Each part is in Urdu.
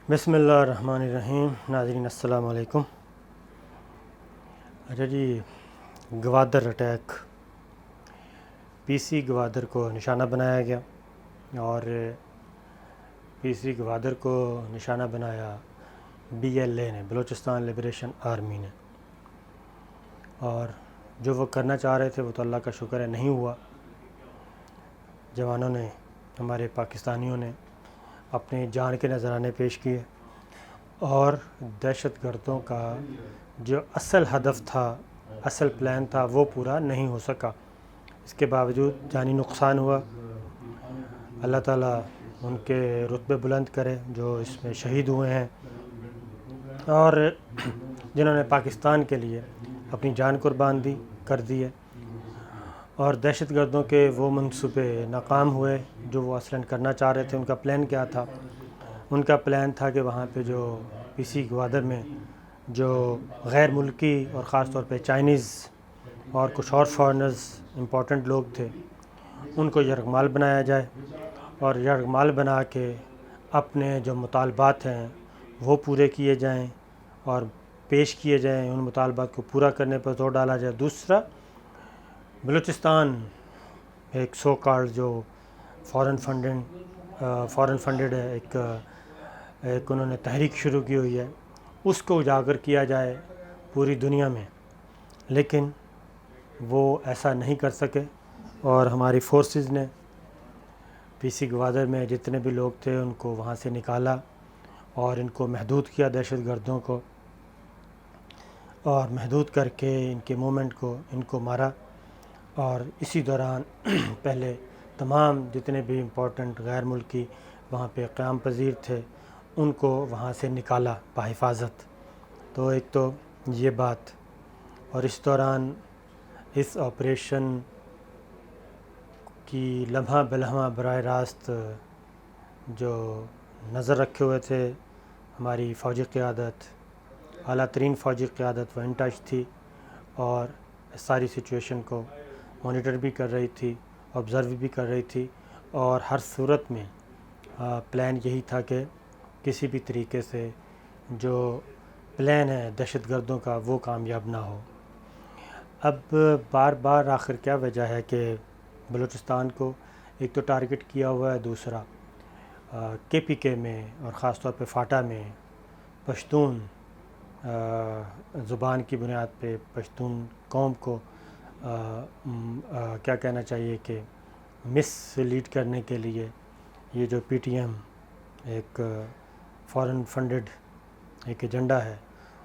بسم اللہ الرحمن الرحیم۔ ناظرین السلام علیکم۔ اچھا جی، گوادر اٹیک، پی سی گوادر کو نشانہ بنایا گیا اور پی سی گوادر کو نشانہ بنایا بی ایل اے نے، بلوچستان لبریشن آرمی نے، اور جو وہ کرنا چاہ رہے تھے وہ تو اللہ کا شکر ہے نہیں ہوا۔ جوانوں نے، ہمارے پاکستانیوں نے اپنی جان کے نذرانے پیش کیے اور دہشت گردوں کا جو اصل ہدف تھا، اصل پلان تھا، وہ پورا نہیں ہو سکا۔ اس کے باوجود جانی نقصان ہوا۔ اللہ تعالیٰ ان کے رتبے بلند کرے جو اس میں شہید ہوئے ہیں اور جنہوں نے پاکستان کے لیے اپنی جان قربان کر دی ہے، اور دہشت گردوں کے وہ منصوبے ناکام ہوئے جو وہ اصلاً کرنا چاہ رہے تھے۔ ان کا پلان کیا تھا؟ ان کا پلان تھا کہ وہاں پہ جو پی سی گوادر میں جو غیر ملکی اور خاص طور پہ چائنیز اور کچھ اور فارنرز امپورٹنٹ لوگ تھے، ان کو یرغمال بنایا جائے اور یرغمال بنا کے اپنے جو مطالبات ہیں وہ پورے کیے جائیں اور پیش کیے جائیں، ان مطالبات کو پورا کرنے پر زور ڈالا جائے۔ دوسرا، بلوچستان ایک سو کالڈ جو فارن فنڈڈ ہے، ایک انہوں نے تحریک شروع کی ہوئی ہے، اس کو اجاگر کیا جائے پوری دنیا میں، لیکن وہ ایسا نہیں کر سکے اور ہماری فورسز نے پی سی گوادر میں جتنے بھی لوگ تھے ان کو وہاں سے نکالا اور ان کو محدود کیا، دہشت گردوں کو، اور محدود کر کے ان کے موومنٹ کو، ان کو مارا۔ اور اسی دوران پہلے تمام جتنے بھی امپورٹنٹ غیر ملکی وہاں پہ قیام پذیر تھے ان کو وہاں سے نکالا بحفاظت۔ تو ایک تو یہ بات، اور اس دوران اس آپریشن کی لمحہ بلمحہ براہ راست جو نظر رکھے ہوئے تھے ہماری فوجی قیادت، اعلیٰ ترین فوجی قیادت وہ ان ٹچ تھی اور ساری سچویشن کو مانیٹر بھی کر رہی تھی، آبزرو بھی کر رہی تھی، اور ہر صورت میں پلان یہی تھا کہ کسی بھی طریقے سے جو پلان ہے دہشت گردوں کا وہ کامیاب نہ ہو۔ اب بار بار آخر کیا وجہ ہے کہ بلوچستان کو ایک تو ٹارگٹ کیا ہوا ہے، دوسرا کے پی کے میں اور خاص طور پہ فاٹا میں پشتون زبان کی بنیاد پہ پشتون قوم کو کیا کہنا چاہیے کہ مس لیڈ کرنے کے لیے یہ جو پی ٹی ایم ایک فارن فنڈڈ ایک ایجنڈا ہے،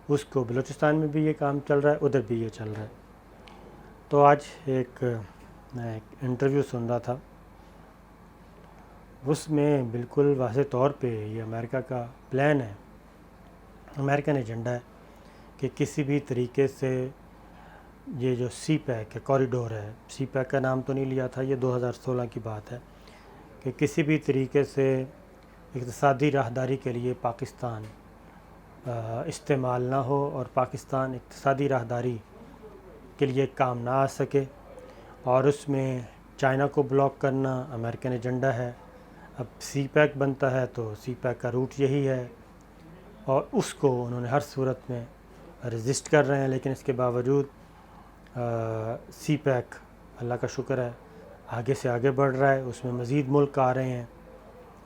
اس کو بلوچستان میں بھی یہ کام چل رہا ہے، ادھر بھی یہ چل رہا ہے۔ تو آج میں ایک انٹرویو سن رہا تھا، اس میں بالکل واضح طور پہ یہ امریکہ کا پلان ہے، امریکن ایجنڈا ہے کہ کسی بھی طریقے سے یہ جو سی پیک کوریڈور ہے، سی پیک کا نام تو نہیں لیا تھا، یہ 2016 کی بات ہے، کہ کسی بھی طریقے سے اقتصادی راہداری کے لیے پاکستان استعمال نہ ہو اور پاکستان اقتصادی راہداری کے لیے کام نہ آ سکے، اور اس میں چائنا کو بلاک کرنا امریکن ایجنڈا ہے۔ اب سی پیک بنتا ہے تو سی پیک کا روٹ یہی ہے، اور اس کو انہوں نے ہر صورت میں رزسٹ کر رہے ہیں، لیکن اس کے باوجود سی پیک اللہ کا شکر ہے آگے سے آگے بڑھ رہا ہے، اس میں مزید ملک آ رہے ہیں،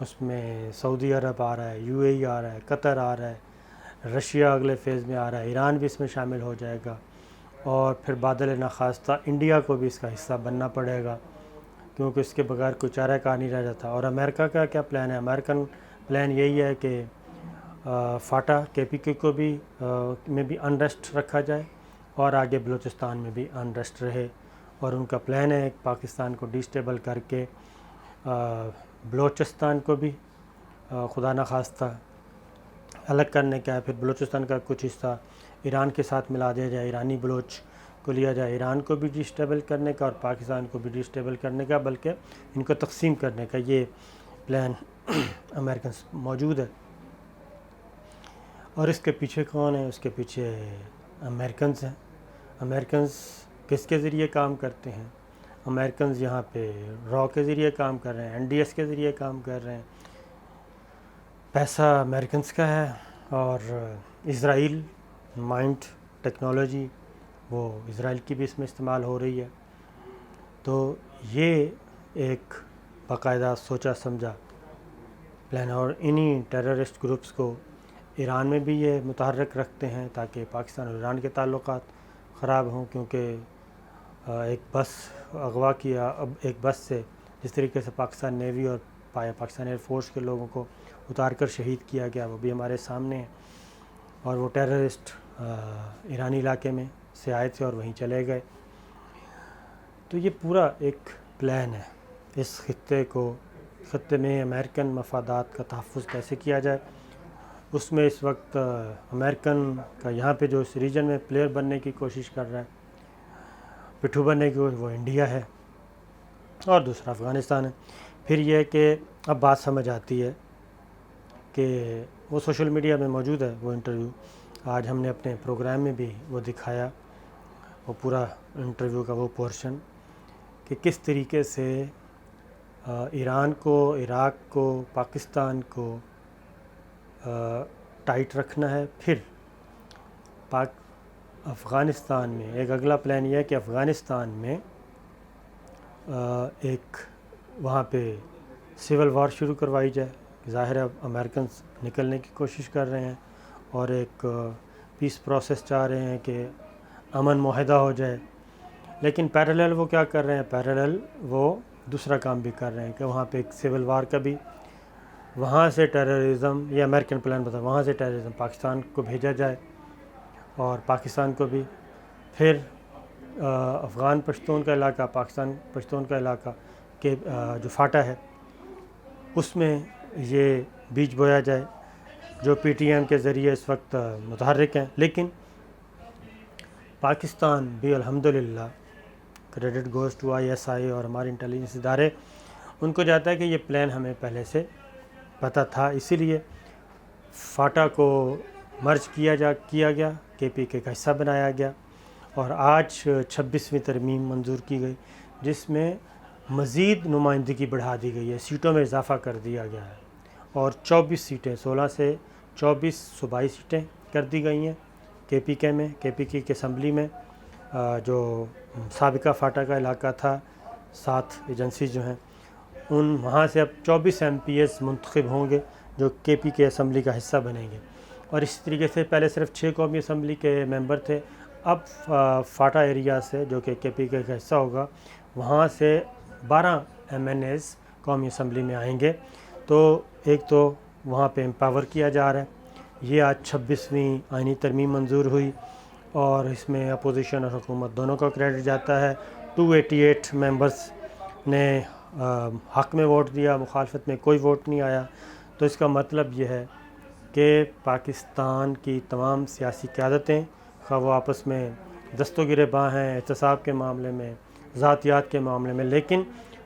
اس میں سعودی عرب آ رہا ہے، یو اے ای آ رہا ہے، قطر آ رہا ہے، رشیا اگلے فیز میں آ رہا ہے، ایران بھی اس میں شامل ہو جائے گا، اور پھر بادل ناخواستہ انڈیا کو بھی اس کا حصہ بننا پڑے گا، کیونکہ اس کے بغیر کوئی چارہ کار نہیں رہ جاتا۔ اور امریکہ کا کیا پلان ہے؟ امریکن پلان یہی ہے کہ فاٹا کے پی کے کو بھی میں بھی انریسٹ رکھا جائے اور آگے بلوچستان میں بھی انریسٹ رہے، اور ان کا پلان ہے پاکستان کو ڈیسٹیبل کر کے بلوچستان کو بھی خدا نخواستہ الگ کرنے کا ہے، پھر بلوچستان کا کچھ حصہ ایران کے ساتھ ملا دیا جائے، ایرانی بلوچ کو لیا جائے، ایران کو بھی ڈیسٹیبل کرنے کا اور پاکستان کو بھی ڈیسٹیبل کرنے کا، بلکہ ان کو تقسیم کرنے کا یہ پلان امریکنس موجود ہے۔ اور اس کے پیچھے کون ہے؟ اس کے پیچھے امریکنز ہیں۔ امریکنز کس کے ذریعے کام کرتے ہیں؟ امریکنز یہاں پہ را کے ذریعے کام کر رہے ہیں، این ڈی ایس کے ذریعے کام کر رہے ہیں، پیسہ امریکنس کا ہے اور اسرائیل مائنڈ ٹیکنالوجی وہ اسرائیل کی بھی اس میں استعمال ہو رہی ہے. تو یہ ایک باقاعدہ سوچا سمجھا پلان، اور انہی ٹیررسٹ گروپس کو ایران میں بھی یہ متحرک رکھتے ہیں تاکہ پاکستان اور ایران کے تعلقات خراب ہوں، کیونکہ ایک بس اغوا کیا، اب ایک بس سے جس طریقے سے پاکستان نیوی اور پاکستان ایئر فورس کے لوگوں کو اتار کر شہید کیا گیا، وہ بھی ہمارے سامنے ہے. اور وہ ٹیررسٹ ایرانی علاقے میں سے آئے تھے اور وہیں چلے گئے. تو یہ پورا ایک پلان ہے اس خطے میں امریکن مفادات کا تحفظ کیسے کیا جائے. اس میں اس وقت امریکن کا یہاں پہ جو اس ریجن میں پلیئر بننے کی کوشش کر رہا ہے، پٹھو بننے کی، وہ انڈیا ہے اور دوسرا افغانستان ہے. پھر یہ کہ اب بات سمجھ آتی ہے کہ وہ سوشل میڈیا میں موجود ہے وہ انٹرویو، آج ہم نے اپنے پروگرام میں بھی وہ دکھایا، وہ پورا انٹرویو کا وہ پورشن، کہ کس طریقے سے ایران کو، عراق کو، پاکستان کو ٹائٹ رکھنا ہے. پھر افغانستان میں ایک اگلا پلان یہ ہے کہ افغانستان میں ایک وہاں پہ سول وار شروع کروائی جائے. ظاہر ہے اب امریکنز نکلنے کی کوشش کر رہے ہیں اور ایک پیس پروسیس چاہ رہے ہیں کہ امن معاہدہ ہو جائے، لیکن پیرالل وہ کیا کر رہے ہیں، پیرالل وہ دوسرا کام بھی کر رہے ہیں کہ وہاں پہ ایک سول وار کا بھی، وہاں سے ٹیررزم، یہ امریکن پلان بتا، وہاں سے ٹیررزم پاکستان کو بھیجا جائے اور پاکستان کو بھی. پھر افغان پشتون کا علاقہ، پاکستان پشتون کا علاقہ کے جو فاٹا ہے اس میں یہ بیج بویا جائے، جو پی ٹی ایم کے ذریعے اس وقت متحرک ہیں. لیکن پاکستان بھی الحمدللہ، credit goes to I S I اور ہمارے انٹیلیجنس ادارے، ان کو جاتا ہے کہ یہ پلان ہمیں پہلے سے پتہ تھا، اسی لیے فاٹا کو مرج کیا گیا، کے پی کے کا حصہ بنایا گیا، اور آج 26ویں ترمیم منظور کی گئی جس میں مزید نمائندگی بڑھا دی گئی ہے، سیٹوں میں اضافہ کر دیا گیا ہے، اور 24 سیٹیں، 16 سے 24 صوبائی سیٹیں کر دی گئی ہیں کے پی کے میں، کے پی کے کی اسمبلی میں. جو سابقہ فاٹا کا علاقہ تھا، 7 ایجنسی جو ہیں، وہاں سے اب 24 ایم پی ایس منتخب ہوں گے جو کے پی کے اسمبلی کا حصہ بنیں گے. اور اس طریقے سے پہلے صرف 6 قومی اسمبلی کے ممبر تھے، اب فاٹا ایریا سے جو کہ کے پی کے کا حصہ ہوگا، وہاں سے 12 ایم این ایز قومی اسمبلی میں آئیں گے. تو ایک تو وہاں پہ امپاور کیا جا رہا ہے. یہ آج 26ویں آئینی ترمیم منظور ہوئی اور اس میں اپوزیشن اور حکومت دونوں کا کریڈٹ جاتا ہے. 288 ممبرس نے حق میں ووٹ دیا، مخالفت میں کوئی ووٹ نہیں آیا. تو اس کا مطلب یہ ہے کہ پاکستان کی تمام سیاسی قیادتیں، خواہ وہ آپس میں دست و گریباں ہیں احتساب کے معاملے میں، ذاتیات کے معاملے میں، لیکن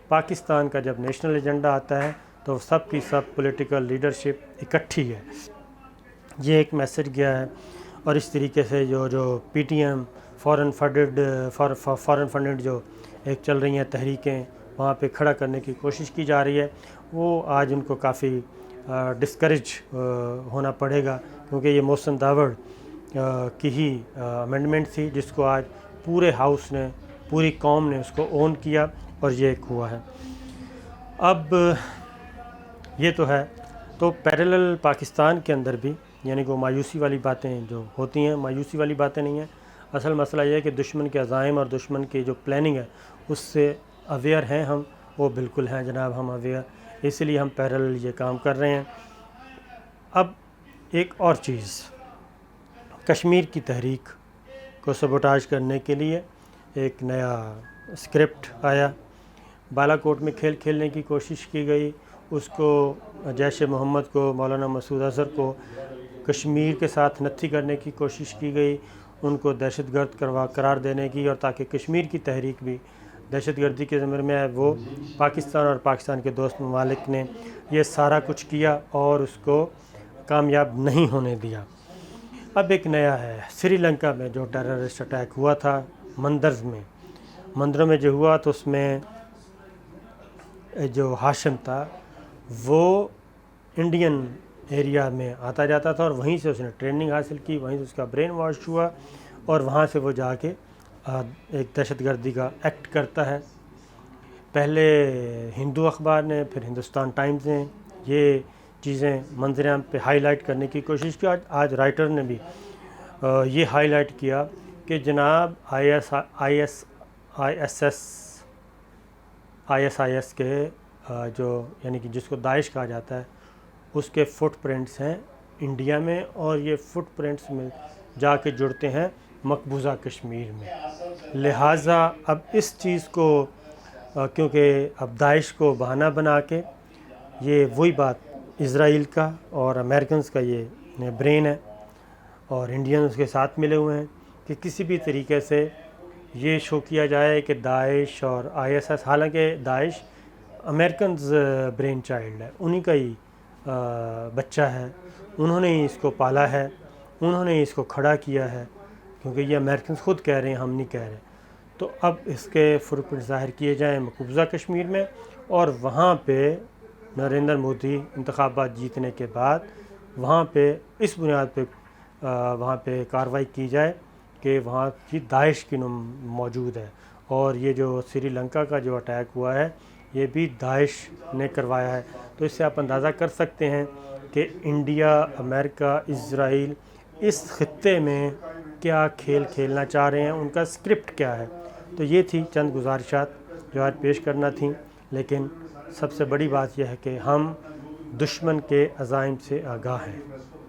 پاکستان کا جب نیشنل ایجنڈا آتا ہے تو سب کی سب پولیٹیکل لیڈرشپ اکٹھی ہے. یہ ایک میسج گیا ہے. اور اس طریقے سے جو P T M foreign funded جو ایک چل رہی ہیں تحریکیں، وہاں پہ کھڑا کرنے کی کوشش کی جا رہی ہے، وہ آج ان کو کافی ڈسکریج ہونا پڑے گا، کیونکہ یہ محسن داوڑ کی ہی امینڈمنٹ تھی جس کو آج پورے ہاؤس نے، پوری قوم نے اس کو اون کیا اور یہ ایک ہوا ہے. اب یہ تو ہے. تو پیرالل پاکستان کے اندر بھی، یعنی کہ مایوسی والی باتیں جو ہوتی ہیں، مایوسی والی باتیں نہیں ہیں. اصل مسئلہ یہ ہے کہ دشمن کے عزائم اور دشمن کی جو پلاننگ ہے اس سے اویئر ہیں ہم، وہ بالکل ہیں جناب، ہم اویئر، اس لیے ہم پیرالل یہ کام کر رہے ہیں. اب ایک اور چیز، کشمیر کی تحریک کو سبوٹاج کرنے کے لیے ایک نیا اسکرپٹ آیا. بالا کوٹ میں کھیل کھیلنے کی کوشش کی گئی، اس کو جیش محمد کو، مولانا مسعود اظہر کو کشمیر کے ساتھ نتھی کرنے کی کوشش کی گئی، ان کو دہشت گرد قرار دینے کی، اور تاکہ کشمیر کی تحریک بھی دہشت گردی کے ضمن میں آئے. وہ پاکستان اور پاکستان کے دوست ممالک نے یہ سارا کچھ کیا اور اس کو کامیاب نہیں ہونے دیا. اب ایک نیا ہے، سری لنکا میں جو ٹیررسٹ اٹیک ہوا تھا مندروں میں جو ہوا، تو اس میں جو ہاشم تھا وہ انڈین ایریا میں آتا جاتا تھا اور وہیں سے اس نے ٹریننگ حاصل کی، وہیں سے اس کا برین واش ہوا اور وہاں سے وہ جا کے ایک دہشت گردی کا ایکٹ کرتا ہے۔ پہلے ہندو اخبار نے، پھر ہندوستان ٹائمز نے یہ چیزیں منظر عام پہ ہائی لائٹ کرنے کی کوشش کی۔ آج رائٹر نے بھی یہ ہائی لائٹ کیا کہ جناب آئی ایس ایس کے جو یعنی کہ جس کو داعش کہا جاتا ہے، اس کے فٹ پرنٹس ہیں انڈیا میں، اور یہ فٹ پرنٹس میں جا کے جڑتے ہیں مقبوضہ کشمیر میں۔ لہٰذا اب اس چیز کو کیونکہ اب داعش کو بہانہ بنا کے یہ وہی بات اسرائیل کا اور امریکنز کا یہ برین ہے اور انڈین اس کے ساتھ ملے ہوئے ہیں کہ کسی بھی طریقے سے یہ شو کیا جائے کہ داعش اور آئی ایس ایس، حالانکہ داعش امریکنز برین چائلڈ ہے، انہی کا ہی بچہ ہے، انہوں نے ہی اس کو پالا ہے، انہوں نے ہی اس کو کھڑا کیا ہے، کیونکہ یہ امریکنز خود کہہ رہے ہیں، ہم نہیں کہہ رہے۔ تو اب اس کے فٹ پرنٹ ظاہر کیے جائیں مقبوضہ کشمیر میں، اور وہاں پہ نریندر مودی انتخابات جیتنے کے بعد وہاں پہ اس بنیاد پہ وہاں پہ کارروائی کی جائے کہ وہاں کی داعش کی موجود ہے، اور یہ جو سری لنکا کا جو اٹیک ہوا ہے یہ بھی داعش نے کروایا ہے۔ تو اس سے آپ اندازہ کر سکتے ہیں کہ انڈیا، امریکہ، اسرائیل اس خطے میں کیا کھیل کھیلنا چاہ رہے ہیں، ان کا اسکرپٹ کیا ہے۔ تو یہ تھی چند گزارشات جو آج پیش کرنا تھیں، لیکن سب سے بڑی بات یہ ہے کہ ہم دشمن کے عزائم سے آگاہ ہیں۔